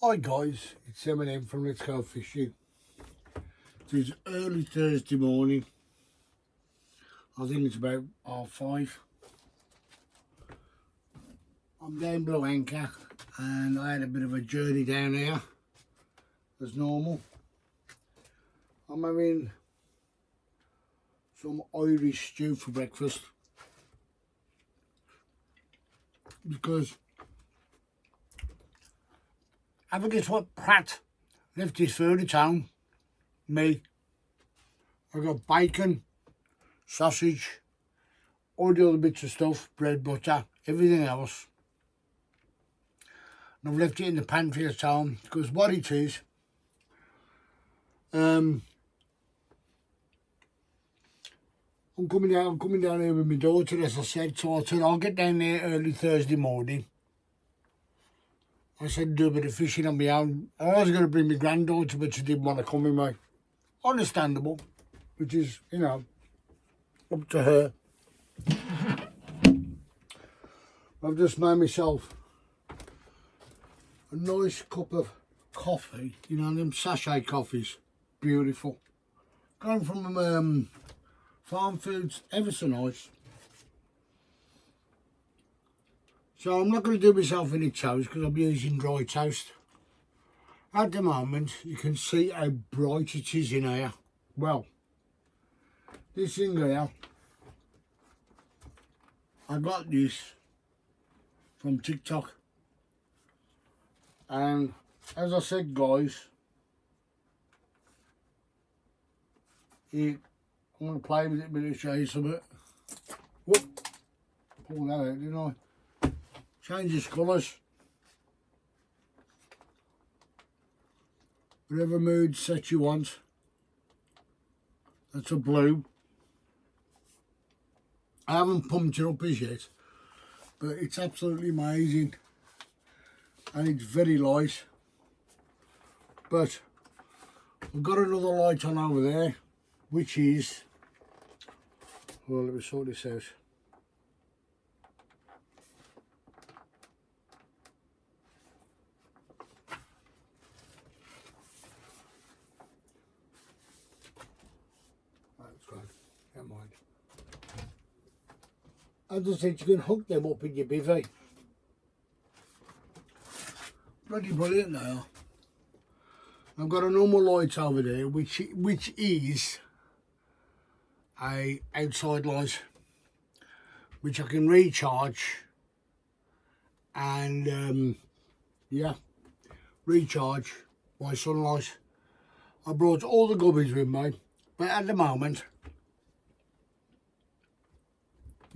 Hi guys, it's Eminem from Let's Go Fishing. It is early Thursday morning. I think it's about 5:30. I'm down below Anchor and I had a bit of a journey down here as normal. I'm having some Irish stew for breakfast because have a guess what? Pratt left his food at home. Me. I got bacon, sausage, all the other bits of stuff, bread, butter, everything else. And I've left it in the pantry at home because what it is, I'm coming down here with my daughter, as I said. So I said I'll get down there early Thursday morning. I said do a bit of fishing on my own. I was going to bring my granddaughter, but she didn't want to come with me. Understandable, which is, you know, up to her. I've just made myself a nice cup of coffee, you know, them sachet coffees. Beautiful. Going from Farm Foods, ever so nice. So I'm not going to do myself any toast because I'll be using dry toast. At the moment, you can see how bright it is in here. Well, this thing here, I got this from TikTok. And as I said, guys, I'm going to play with it a bit, show you some of it. Whoop, pull that out, didn't I? Change its colours. Whatever mood set you want. That's a blue. I haven't pumped it up as yet, but it's absolutely amazing. And it's very light. But I've got another light on over there, which is, well, let me sort this out. That's good, never mind. As I said, you can hook them up in your bivvy. Bloody brilliant now. I've got a normal light over there, which is a outside light, which I can recharge and yeah, recharge my sunlight. I brought all the gubbies with me, but at the moment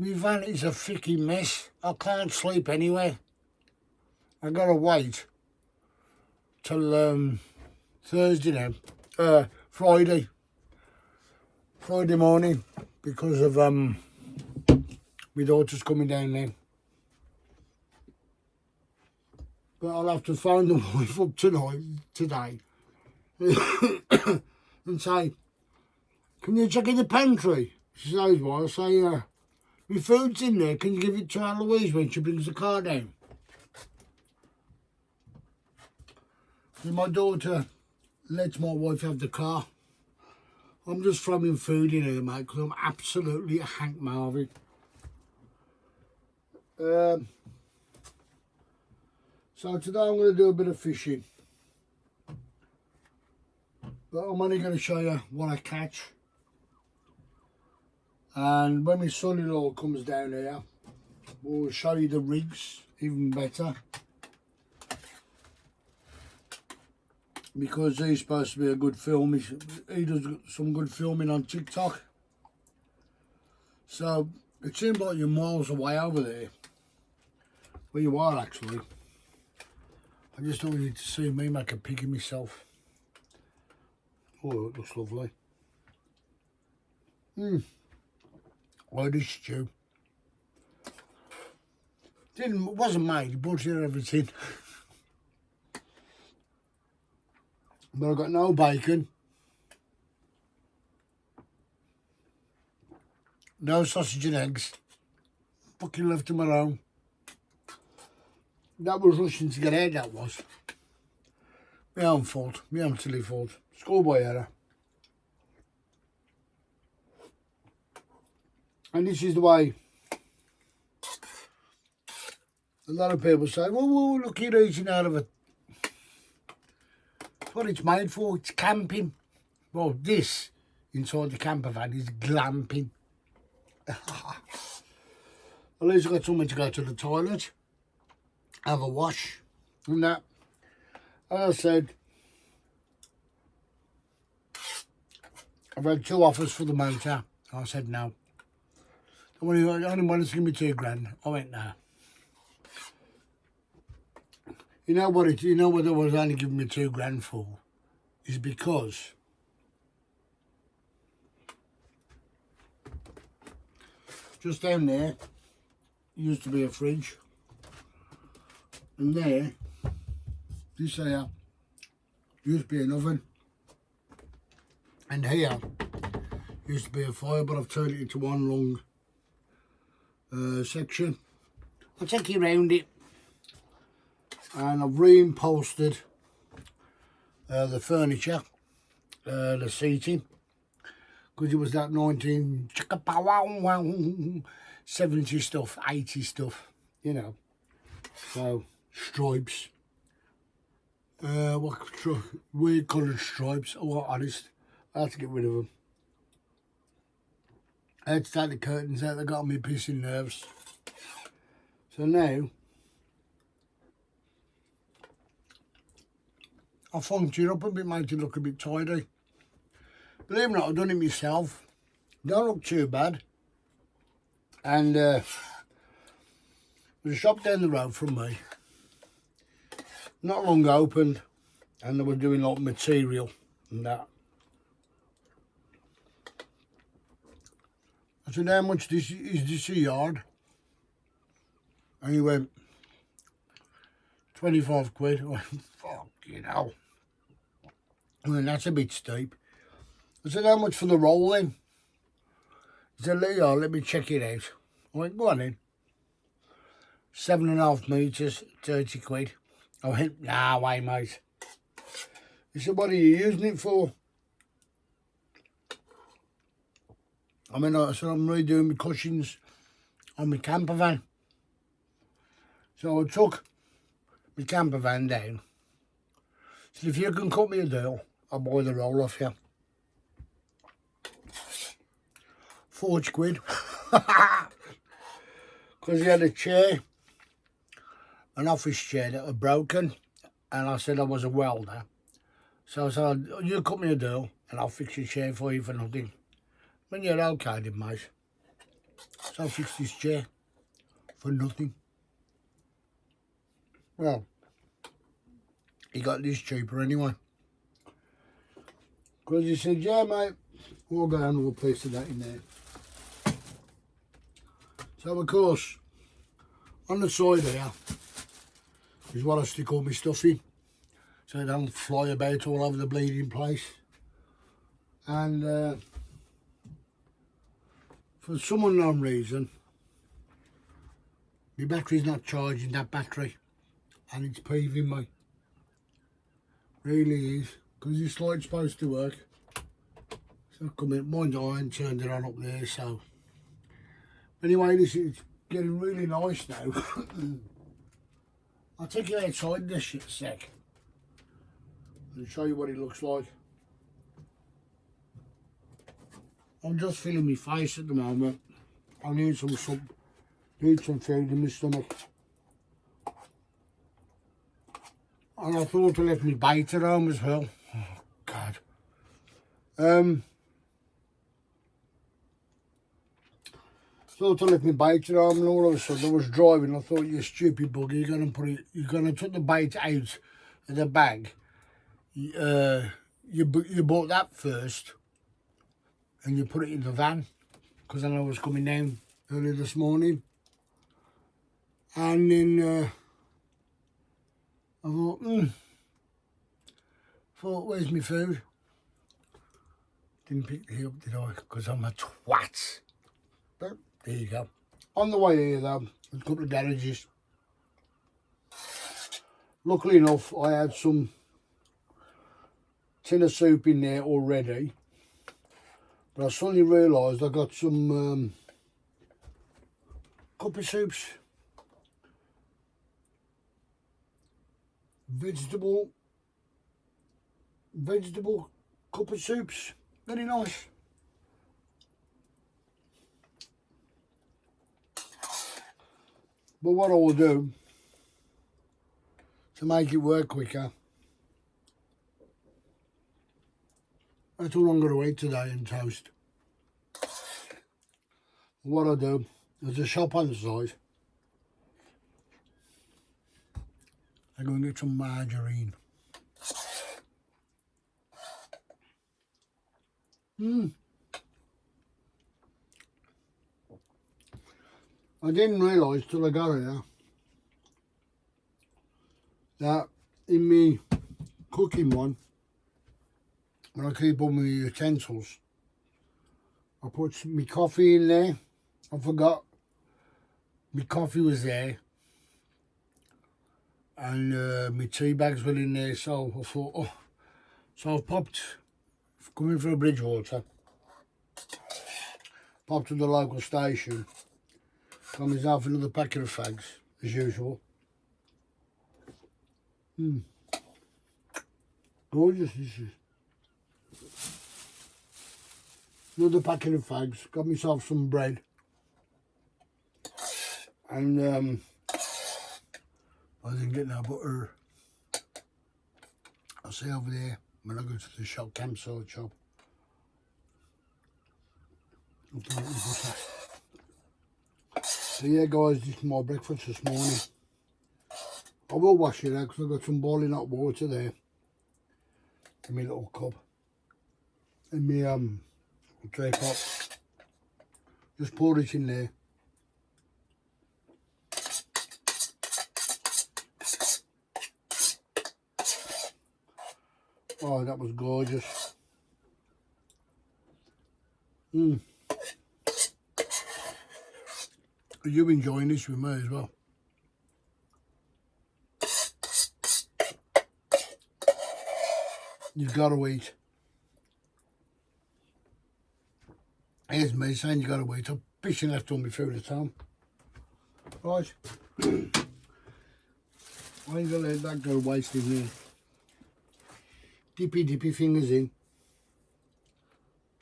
my van is a freaking mess. I can't sleep anywhere. I gotta wait till Thursday now, Friday morning, because of my daughter's coming down there. But I'll have to phone the wife up today and say, can you check in the pantry? She says, well, I say, my food's in there, can you give it to Eloise when she brings the car down? And my daughter lets my wife have the car. I'm just throwing food in here, mate, because I'm absolutely a Hank Marvin. So today I'm going to do a bit of fishing. But I'm only going to show you what I catch. And when my son-in-law comes down here, we'll show you the rigs even better. Because he's supposed to be a good film. He does some good filming on TikTok. So it seems like you're miles away over there. Well, you are actually. I just don't want you to see me make a pig of myself. Oh, it looks lovely. Irish stew. Wasn't made, he brought in everything. But I got no bacon, no sausage and eggs. Fucking left them alone. That was rushing to get out, that was. My own fault. My own silly fault. Schoolboy error. And this is the way a lot of people say, well, look, you're eating out of it. That's what it's made for. It's camping. Well, this inside the camper van is glamping. At least I've got somewhere to go to the toilet, have a wash, and that. As I said, I've had 2 offers for the motor. I said no. I only wanted to give me £2 I went no. You know what I was only giving me £2 for? Is because just down there used to be a fridge, and there, this here used to be an oven, and here used to be a fire, but I've turned it into one long section. I'll take you around it, and I've reupholstered the furniture, the seating, because it was that 1970 stuff, 80 stuff, you know. So stripes, weird coloured stripes. Oh, honest, I had to get rid of them. I had to take the curtains out. They got me pissing nerves. So now I funked it up a bit, made it look a bit tidy. Believe it or not, I've done it myself. Don't look too bad. And there's a shop down the road from me, not long opened, and they were doing like material and that. I said, how much is this a yard? And he went, 25 quid. I went, fuck, you know. I mean, that's a bit steep. I said, how much for the roll then? He said, Leo, let me check it out. I went, go on in. 7.5 metres, 30 quid. I went, nah, way, mate. He said, what are you using it for? I mean, I said, I'm redoing my cushions on my camper van. So I took my camper van down. I said, if you can cut me a deal, I'll buy the roll off you. 40 quid. Because he had a chair, an office chair that was broken, and I said I was a welder. So I said, you cut me a deal and I'll fix your chair for you for nothing. When you're okay, then, mate. So I fixed this chair for nothing. Well, he got this cheaper anyway. Because he said, yeah, mate, we'll go down to a piece of that in there. So, of course, on the side here is what I stick all my stuff in, so it don't fly about all over the bleeding place. And for some unknown reason, my battery's not charging that battery, and it's peeving me. Really is, because this light's supposed to work. So come in, mine's on, turned it on up there, so. Anyway, this is getting really nice now. I'll take you outside this shit a sec and show you what it looks like. I'm just feeling my face at the moment. I need some food in my stomach. And I thought I left my bait at home as well. Oh, God. Thought I left my bait at home, and all of a sudden I was driving. I thought, you stupid bugger, you're gonna take the bait out of the bag. You bought that first, and you put it in the van, because I know I was coming down early this morning. And then I thought, where's my food? Didn't pick it up, did I? Because I'm a twat. But there you go. On the way here though, a couple of garages. Luckily enough, I had some tin of soup in there already. But I suddenly realised I got some cup of soups. Vegetable cup of soups. Very nice. But what I will do to make it work quicker, that's all I'm going to eat today, and toast. What I do, there's a shop on the side. I go and get some margarine. I didn't realise till I got here that in me cooking one, when I keep all my utensils, I put my coffee in there. I forgot my coffee was there, and my tea bags were in there, so I thought, oh, so I've coming for a Bridgewater, popped to the local station, got myself another packet of fags, as usual. Gorgeous, this is. Another packet of fags, got myself some bread, and I didn't get no butter. I'll see over there when I go to the shop, campsite shop. So yeah guys, this is my breakfast this morning. I will wash it out because I've got some boiling hot water there in my little cup. In my tray pot. Just pour it in there. Oh, that was gorgeous. Are you enjoying this with me as well? You've got to eat. Here's me saying you got to eat. I'm fishing left on me food at home. Right. I ain't gonna let that go wasting here. Dippy fingers in.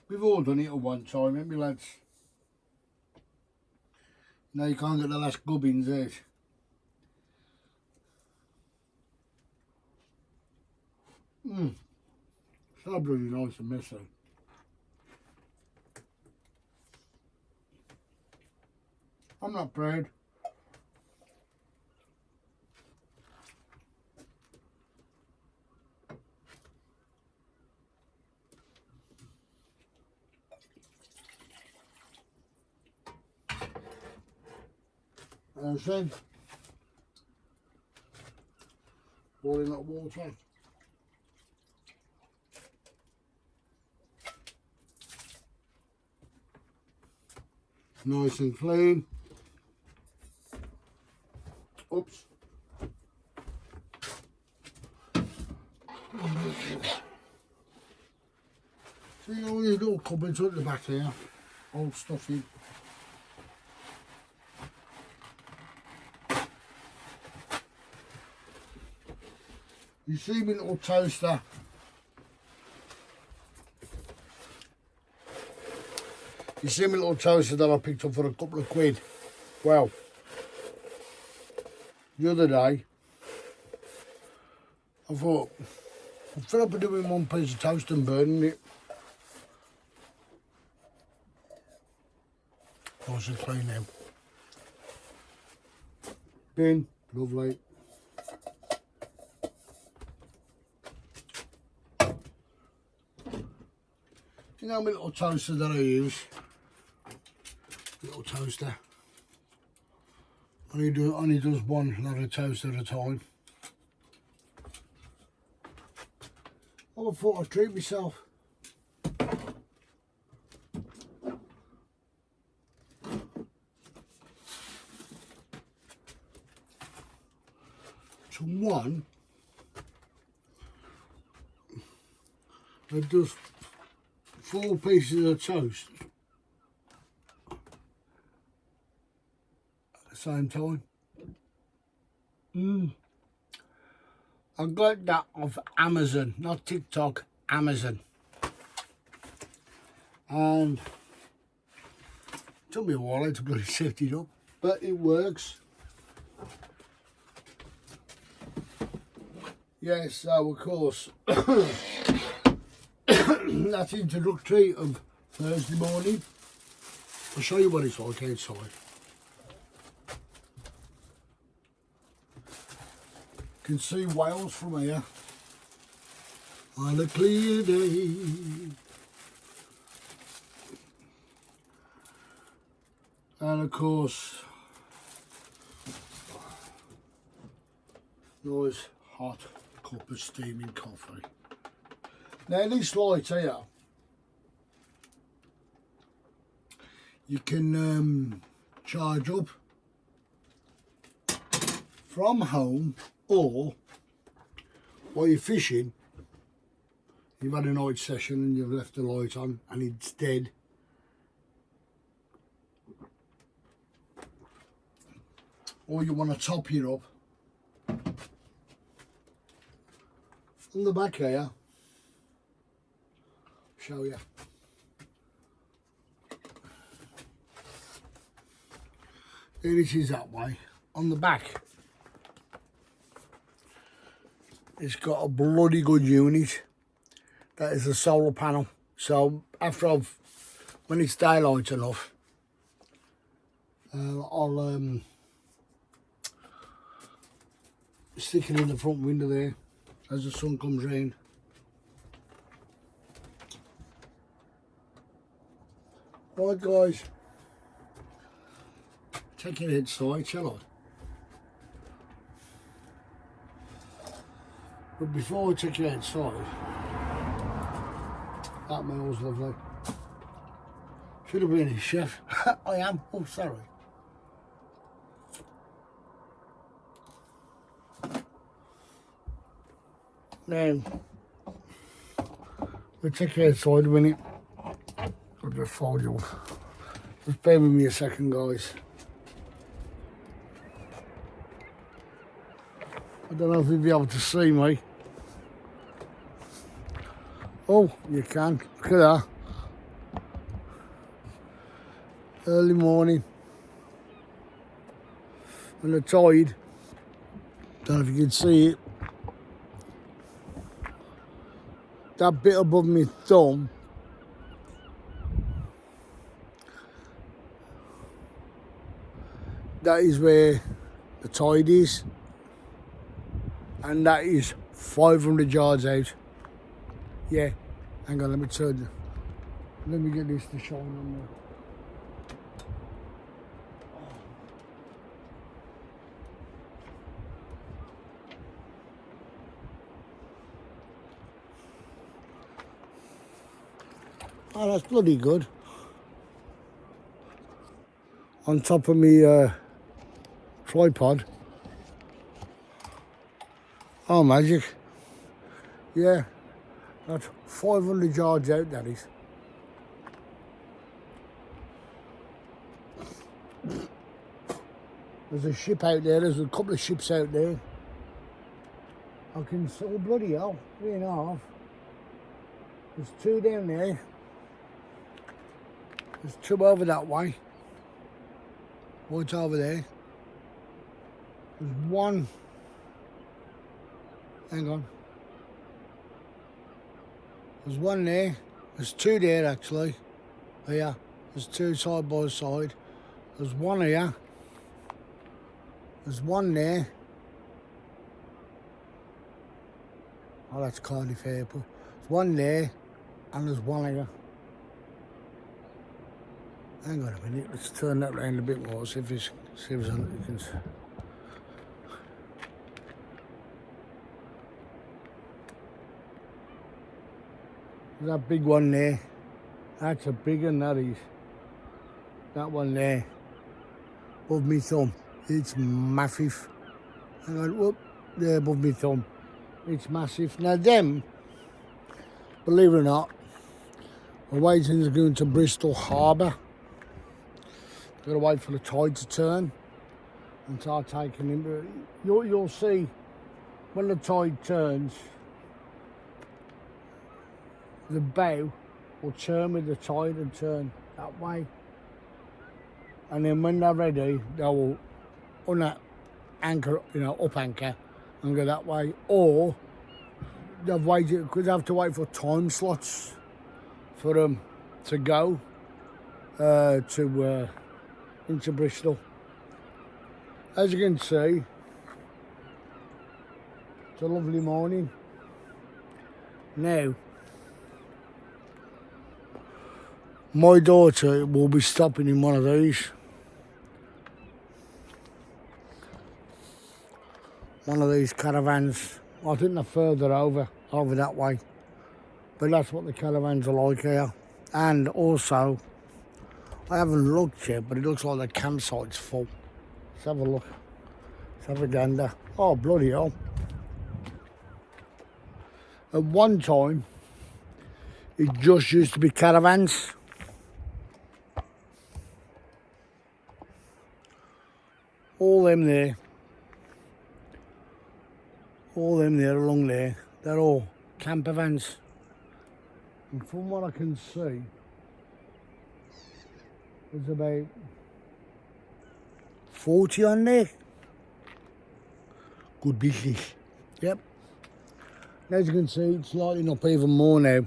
We've all done it at one time, haven't we, lads? Now you can't get the last gubbins out. So bloody nice and messy. I'm not proud. As I said, boiling hot water. Nice and clean. Oops. See all these little cupboards at the back here, old stuff in. You see my little toaster? You see my little toaster that I picked up for a couple of quid? Well, the other day, I thought, I'm fed up with doing one piece of toast and burning it. Nice and clean now. Bin, lovely. You know my little toaster that I use? Little toaster. Only does one lot of toast at a time. I thought I'd treat myself. To one and just 4 pieces of toast at the same time. I got that off Amazon, not TikTok, Amazon. And it took me a while to bloody set it up, but it works. Yes, so of course, that's introductory of Thursday morning. I'll show you what it's like outside. You can see Wales from here on a clear day. And of course, nice hot cup of steaming coffee. Now this light here, you can charge up from home, or while you're fishing, you've had a night session and you've left the light on and it's dead. Or you want to top it up. On the back here, show you. Here it is that way. On the back, it's got a bloody good unit. That is a solar panel. So after when it's daylight enough, I'll stick it in the front window there as the sun comes round. Right guys, take it inside, shall I? But before I take you outside, that meal's lovely. Should have been a chef. I am. Oh, sorry. Now, we'll take you outside a minute. I'll just fold you off. Just bear with me a second, guys. I don't know if you'll be able to see me. Oh, you can. Look at that. Early morning. And the tide. Don't know if you can see it. That bit above my thumb, that is where the tide is. And that is 500 yards out. Yeah, hang on, let me turn. Let me get this to shine on there. Oh, that's bloody good. On top of me tripod. Oh, magic. Yeah, that's 500 yards out, that is. There's a ship out there, there's a couple of ships out there. I can see, oh bloody hell, 3.5. There's 2 down there. There's 2 over that way. Right over there. There's 1. Hang on. There's 1 there. There's 2 there actually. Here. There's 2 side by side. There's 1 here. There's 1 there. Oh, that's Cardiff Airport. There's 1 there. And there's 1 here. Hang on a minute. Let's turn that round a bit more. See if it's on. You can see. That big one there, that's a big one, that is. That one there, above me thumb, it's massive. Hang on, whoop, there above me thumb, it's massive. Now them believe it or not, we're waiting to go into Bristol Harbour. Got to wait for the tide to turn and start taking in. You'll see when the tide turns, the bow will turn with the tide and turn that way. And then when they're ready, they will anchor, up anchor and go that way. Or they've waited, because they have to wait for time slots for them to go into Bristol. As you can see, it's a lovely morning. Now, my daughter will be stopping in one of these. One of these caravans. I think they're further over that way. But that's what the caravans are like here. And also, I haven't looked yet, but it looks like the campsite's full. Let's have a look. Let's have a gander. Oh, bloody hell. At one time, it just used to be caravans. All them there along there, they're all camper vans. And from what I can see, there's about 40 on there. Good business. Yep. As you can see, it's lighting up even more now.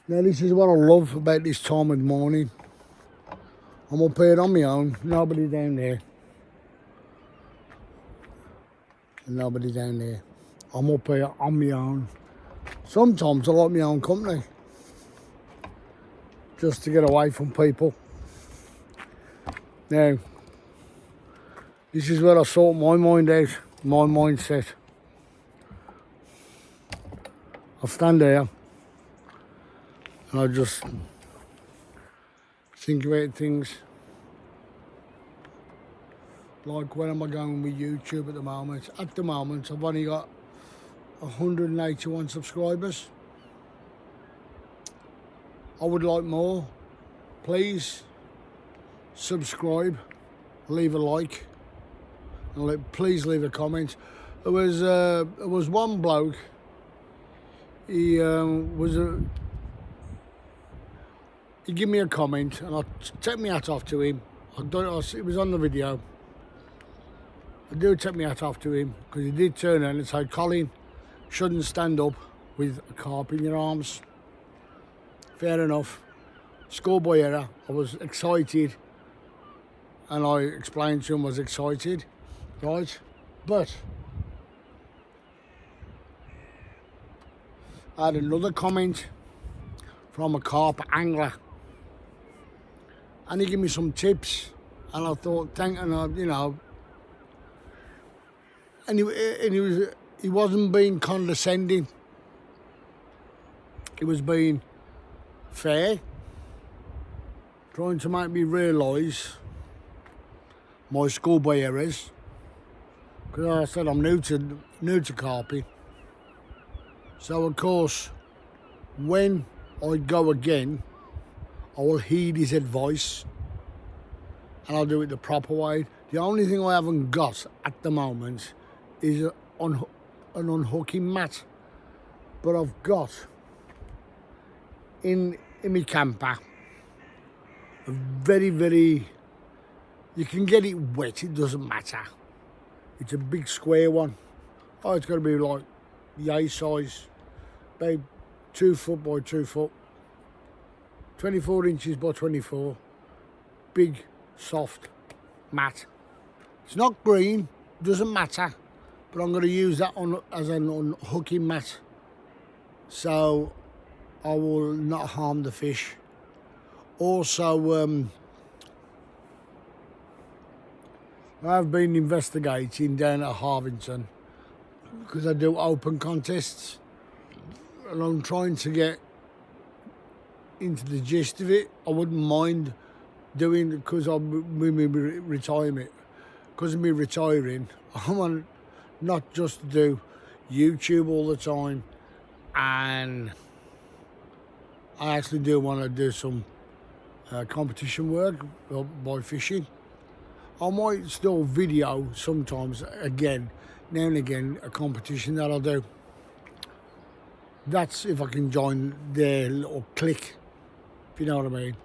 Now this is what I love about this time of the morning. I'm up here on my own, nobody down there. And nobody down there. I'm up here on my own. Sometimes I like my own company. Just to get away from people. Now, this is where I sort my mind out, my mindset. I stand there and I just think about things. Like, where am I going with YouTube at the moment? At the moment, I've only got 181 subscribers. I would like more. Please subscribe, leave a like, and please leave a comment. There was one bloke. He gave me a comment, and I take my hat off to him. It was on the video. I do take my hat off to him, because he did turn around and say, Colin, shouldn't stand up with a carp in your arms. Fair enough. Schoolboy error. I was excited, and I explained to him I was excited, right? But I had another comment from a carp angler, and he gave me some tips, and I thought, and he wasn't being condescending. He was being fair, trying to make me realise my schoolboy errors. Because I said I'm new to carping. So of course, when I go again, I will heed his advice, and I'll do it the proper way. The only thing I haven't got at the moment is an unhooking mat, but I've got in my camper a very, you can get it wet, it doesn't matter. It's a big square one. Oh, it's got to be like yay size, about 2 foot by 2 foot, 24 inches by 24, big soft mat. It's not green, doesn't matter, but I'm going to use that as an unhooking mat, so I will not harm the fish. Also, I've been investigating down at Harvington, because I do open contests, and I'm trying to get into the gist of it. I wouldn't mind doing, because I'm with my retirement. Because of me retiring, I want not just to do YouTube all the time, and I actually do want to do some competition work by fishing. I might still video sometimes, again, now and again, a competition that I'll do. That's if I can join their little clique, if you know what I mean.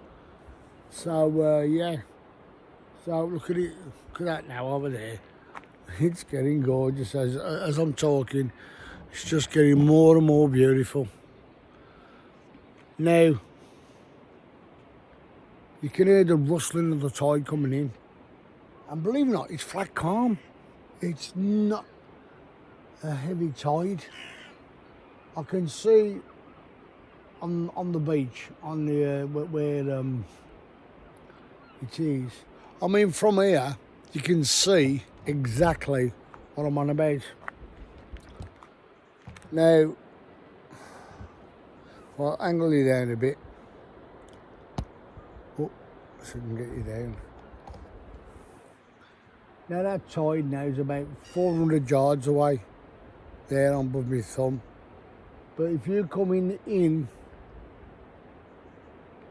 So, yeah. So, look at it. Look at that now over there. It's getting gorgeous as I'm talking. It's just getting more and more beautiful. Now, you can hear the rustling of the tide coming in. And believe it or not, it's flat calm. It's not a heavy tide. I can see on the beach, on the where it is. I mean, from here, you can see exactly what I'm on about. Now, well, angle you down a bit. Oh, so I can get you down. Now that tide now is about 400 yards away, there on above my thumb. But if you're coming in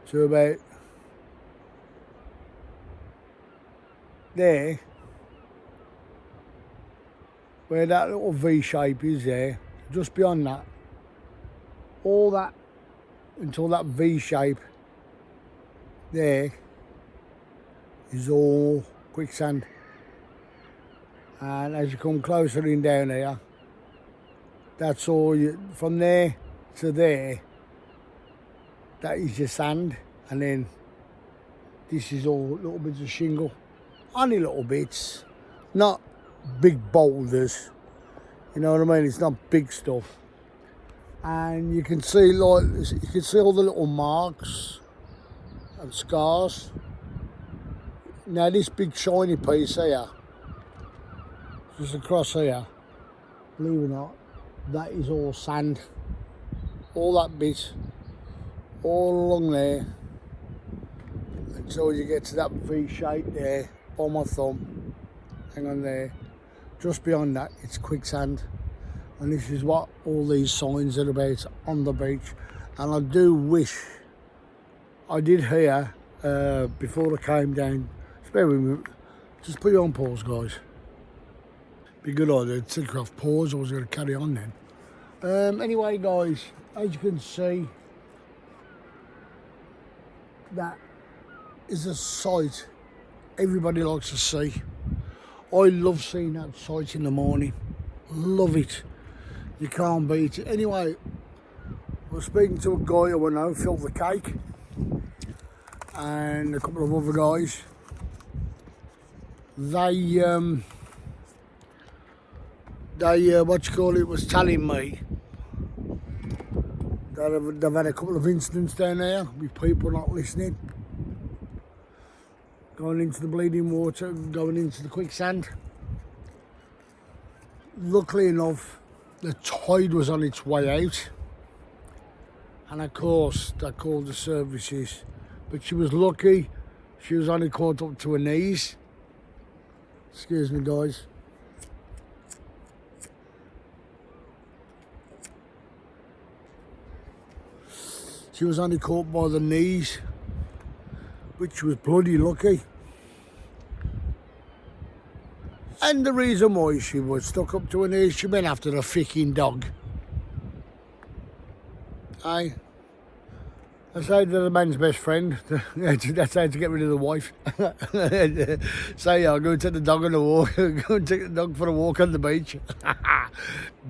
to about there, where that little V shape is there, just beyond that, all that until that V shape there is all quicksand. And as you come closer in down here, that's all you, from there to there, that is your sand. And then this is all little bits of shingle, only little bits, not big boulders, you know what I mean? It's not big stuff. And you can see, like, you can see all the little marks and scars. Now this big shiny piece here, just across here, believe it or not, that is all sand. All that bit, all along there, until you get to that V shape there, on my thumb, hang on there. Just beyond that, it's quicksand. And this is what all these signs are about on the beach. And I do wish I did hear, before I came down, spare with me, just put you on pause, guys. Be good idea to take off pause. I was going to carry on then. Anyway, guys, as you can see, that is a sight everybody likes to see. I love seeing that sight in the morning. Love it. You can't beat it. Anyway, I was speaking to a guy who I know, Phil the Cake, and a couple of other guys. They was telling me that they've had a couple of incidents down there with people not listening, going into the bleeding water, going into the quicksand. Luckily enough, the tide was on its way out, and of course they called the services, but she was lucky. She was only caught up to her knees. Excuse me, guys. She was only caught by the knees, which was bloody lucky. And the reason why she was stuck up to her knees, she went after a freaking dog. Aye. I say to the man's best friend, that's how to get rid of the wife. Say, I'll go take the dog on a walk, go and take the dog for a walk on the beach.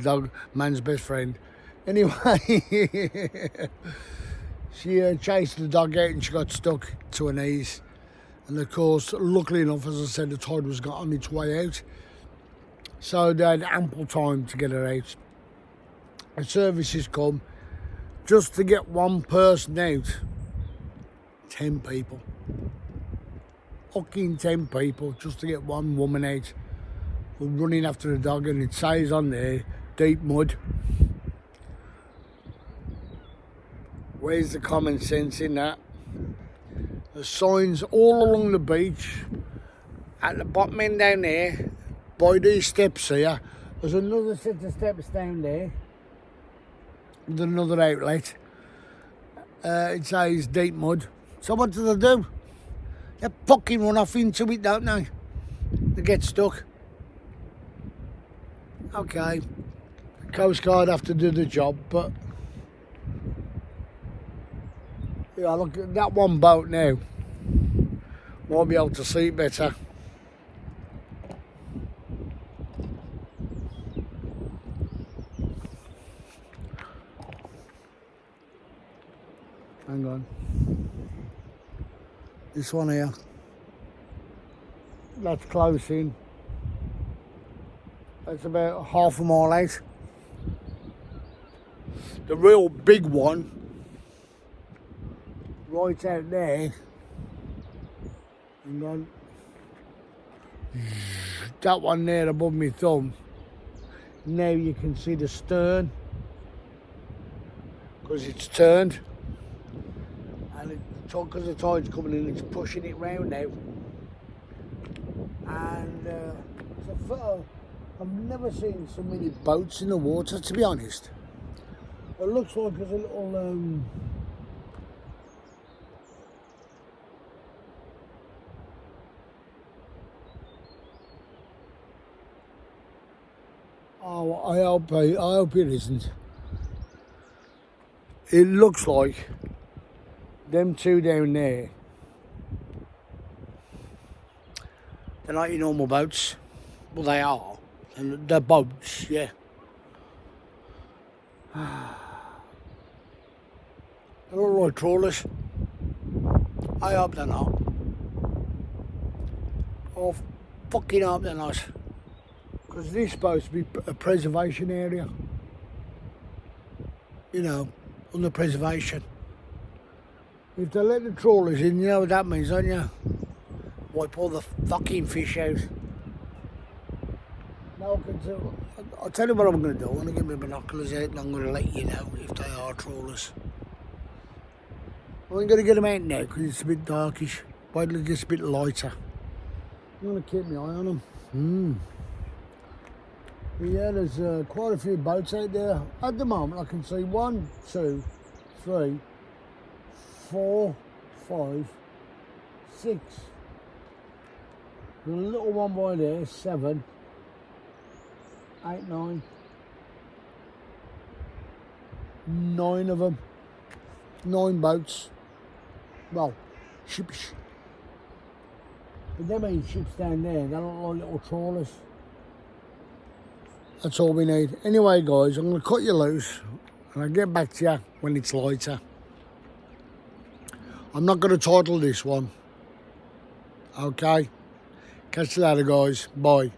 Dog, man's best friend. Anyway, she chased the dog out and she got stuck to her knees. And of course, luckily enough, as I said, the tide was on its way out. So they had ample time to get her out. The services come just to get one person out. 10 people. Fucking 10 people just to get one woman out. We're running after the dog, and it says on there, deep mud. Where's the common sense in that? There's signs all along the beach, at the bottom end down there, by these steps here. There's another set of steps down there. with another outlet. It says deep mud. So what do they do? They fucking run off into it, don't they? They get stuck. Okay, Coast Guard have to do the job, but yeah, look at that one boat now. Won't be able to see it better. Hang on. This one here. That's close in. That's about half a mile out. The real big one, right out there. Hang on. That one there above my thumb. Now you can see the stern, because it's turned. And because the tide's coming in, it's pushing it round now. And I've never seen so many boats in the water, to be honest. It looks like there's a little oh, I hope it isn't. It looks like them two down there. They're not your normal boats. Well, they are. And they're boats, yeah. They look like trawlers. I hope they're not. Oh, fucking hope they're not. Because this is supposed to be a preservation area. You know, under preservation. If they let the trawlers in, you know what that means, don't you? Wipe all the fucking fish out. No, I'll tell you what I'm going to do. I'm going to get my binoculars out and I'm going to let you know if they are trawlers. I'm going to get them out now because it's a bit darkish. Wait till it gets a bit lighter. I'm going to keep my eye on them. Yeah, there's quite a few boats out there. At the moment, I can see 1, 2, 3, 4, 5, 6. There's a little one by there, 7, 8, 9. 9 of them. 9 boats. Well, ships. But them ain't ships down there. They look like little trawlers. That's all we need. Anyway, guys, I'm going to cut you loose and I'll get back to you when it's lighter. I'm not going to title this one. Okay? Catch you later, guys. Bye.